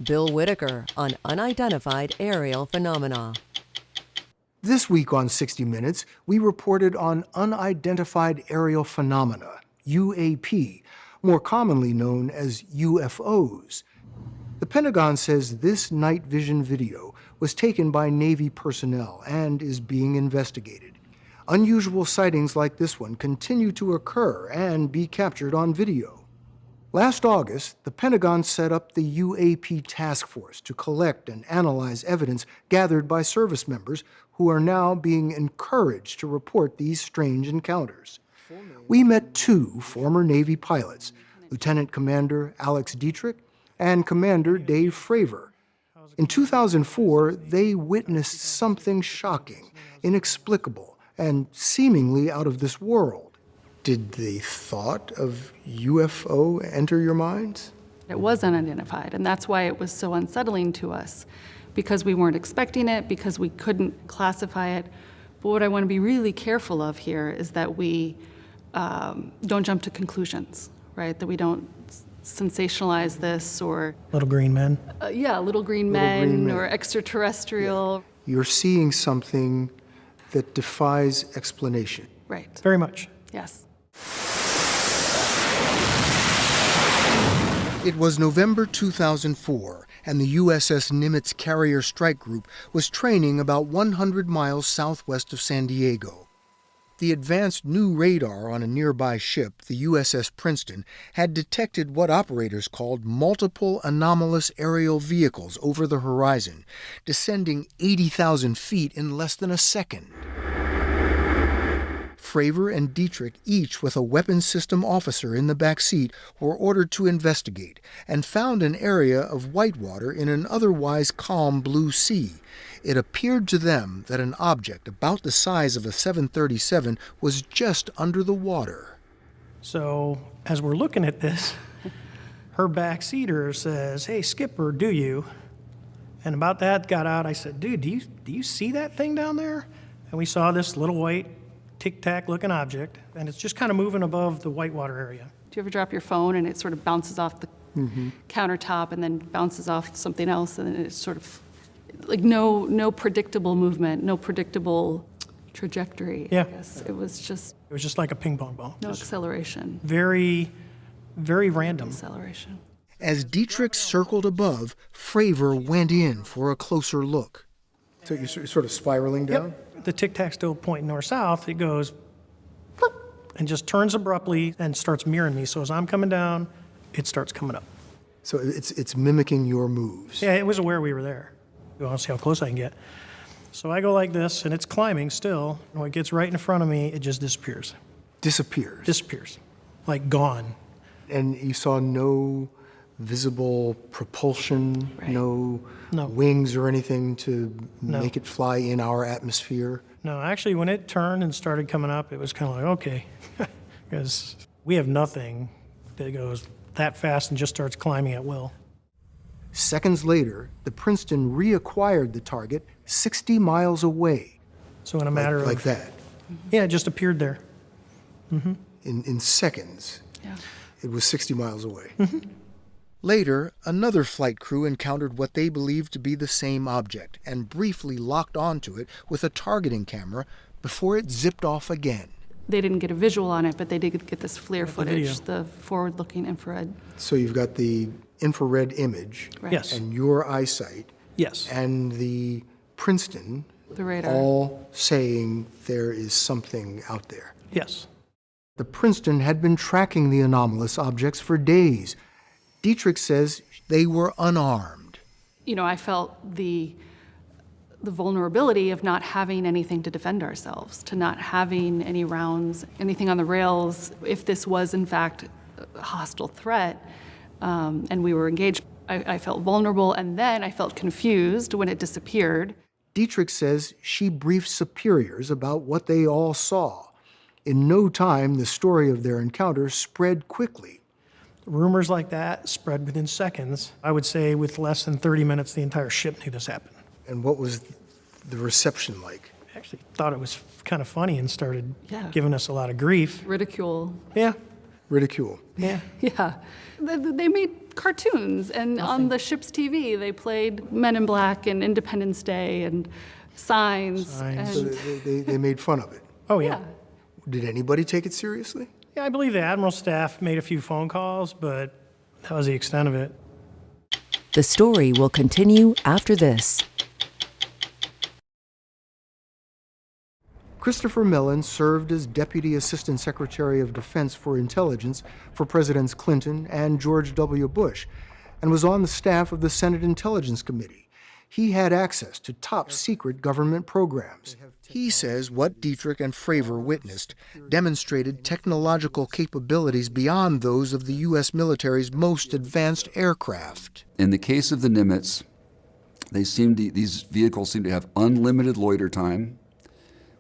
Bill Whitaker on unidentified aerial phenomena. This week on 60 Minutes, we reported on unidentified aerial phenomena, UAP, more commonly known as UFOs. The Pentagon says this night vision video was taken by Navy personnel and is being investigated. Unusual sightings like this one continue to occur and be captured on video. Last August, the Pentagon set up the UAP task force to collect and analyze evidence gathered by service members who are now being encouraged to report these strange encounters. We met two former Navy pilots, Lieutenant Commander Alex Dietrich and Commander Dave Fravor. In 2004, they witnessed something shocking, inexplicable, and seemingly out of this world. Did the thought of UFO enter your minds? It was unidentified, and that's why it was so unsettling to us, because we weren't expecting it, because we couldn't classify it. But what I want to be really careful of here is that we don't jump to conclusions, right? That we don't sensationalize this or... Little green men. Little green men or extraterrestrial. Yeah. You're seeing something that defies explanation. Right. Very much. Yes. It was November 2004, and the USS Nimitz Carrier Strike Group was training about 100 miles southwest of San Diego. The advanced new radar on a nearby ship, the USS Princeton, had detected what operators called multiple anomalous aerial vehicles over the horizon, descending 80,000 feet in less than a second. Fravor and Dietrich, each with a weapons system officer in the back seat, were ordered to investigate and found an area of whitewater in an otherwise calm blue sea. It appeared to them that an object about the size of a 737 was just under the water. So as we're looking at this, her backseater says, "Hey, Skipper, do you?" And about that got out, I said, "Dude, do you see that thing down there?" And we saw this little white tic-tac looking object, and it's just kind of moving above the whitewater area. Do you ever drop your phone and it sort of bounces off the countertop and then bounces off something else, and then it's sort of like no predictable movement, no predictable trajectory. Yeah. I guess it was just like a ping pong ball. no Just acceleration. very, very random. Acceleration. As Dietrich circled above, Fravor went in for a closer look. So you're sort of spiraling down? Yep. The tic-tac's still pointing north-south. It goes and just turns abruptly and starts mirroring me. So as I'm coming down, it starts coming up. So it's mimicking your moves. Yeah, it was aware we were there. You want to see how close I can get. So I go like this, and it's climbing still. And when it gets right in front of me, it just disappears. Disappears. Disappears. Like gone. And you saw no visible propulsion, Right. No. wings or anything to No. make it fly in our atmosphere? No, actually, when it turned and started coming up, it was kind of like, okay. Because we have nothing that goes that fast and just starts climbing at will. Seconds later, the Princeton reacquired the target 60 miles away. So in a matter of... Like that. Yeah, it just appeared there. In seconds, Yeah. it was 60 miles away. Later, another flight crew encountered what they believed to be the same object and briefly locked onto it with a targeting camera before it zipped off again. They didn't get a visual on it, but they did get this FLIR video. footage, the forward-looking infrared. So you've got the infrared image Right. Yes. and your eyesight Yes. and the Princeton The radar. all saying there is something out there. Yes. The Princeton had been tracking the anomalous objects for days. Dietrich says they were unarmed. You know, I felt the vulnerability of not having anything to defend ourselves, to not having any rounds, anything on the rails. If this was, in fact, a hostile threat, and we were engaged, I felt vulnerable, and then I felt confused when it disappeared. Dietrich says she briefed superiors about what they all saw. In no time, the story of their encounter spread quickly. Rumors like that spread within seconds. I would say with less than 30 minutes, the entire ship knew this happened. And what was the reception like? I actually thought it was kind of funny and started Yeah. giving us a lot of grief. Ridicule. Yeah. Ridicule. Yeah. Yeah. They made cartoons, and on the ship's TV, they played Men in Black and Independence Day and Signs. Signs. So And, they made fun of it. Oh, yeah. yeah. Did anybody take it seriously? Yeah, I believe the Admiral staff made a few phone calls, but that was the extent of it. The story will continue after this. Christopher Mellon served as Deputy Assistant Secretary of Defense for Intelligence for Presidents Clinton and George W. Bush, and was on the staff of the Senate Intelligence Committee. He had access to top-secret government programs. He says what Dietrich and Fravor witnessed demonstrated technological capabilities beyond those of the U.S. military's most advanced aircraft. In the case of the Nimitz, these vehicles seem to have unlimited loiter time,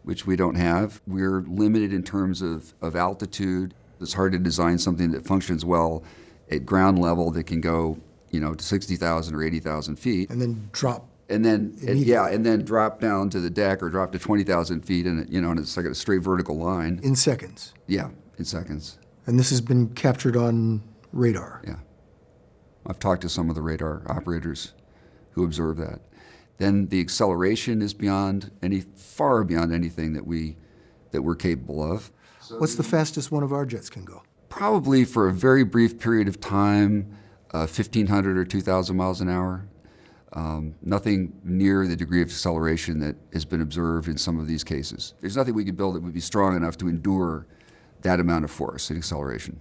which we don't have. We're limited in terms of altitude. It's hard to design something that functions well at ground level that can go, to 60,000 or 80,000 feet. And then drop. And then drop down to the deck or drop to 20,000 feet, and and it's like a straight vertical line. In seconds. Yeah, in seconds. And this has been captured on radar. Yeah, I've talked to some of the radar operators who observe that. Then the acceleration is far beyond anything that we're capable of. What's the fastest one of our jets can go? Probably for a very brief period of time, 1,500 or 2,000 miles an hour. Nothing near the degree of acceleration that has been observed in some of these cases. There's nothing we could build that would be strong enough to endure that amount of force and acceleration.